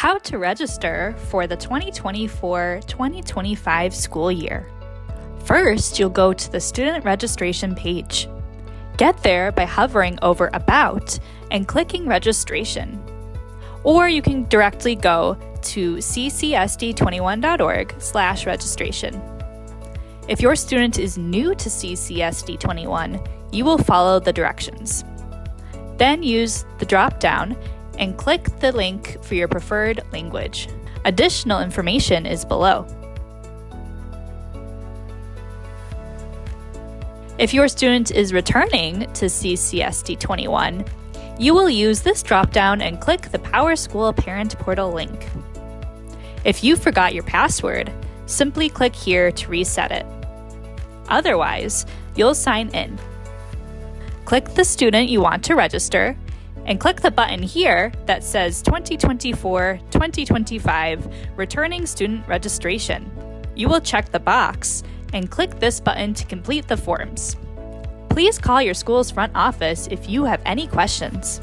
How to register for the 2024-2025 school year. First, you'll go to the student registration page. Get there by hovering over About and clicking Registration. Or you can directly go to ccsd21.org/registration. If your student is new to CCSD21, you will follow the directions. Then use the drop-down and click the link for your preferred language. Additional information is below. If your student is returning to CCSD21, you will use this drop-down and click the PowerSchool Parent Portal link. If you forgot your password, simply click here to reset it. Otherwise, you'll sign in. Click the student you want to register and click the button here that says 2024-2025 Returning Student Registration. You will check the box and click this button to complete the forms. Please call your school's front office if you have any questions.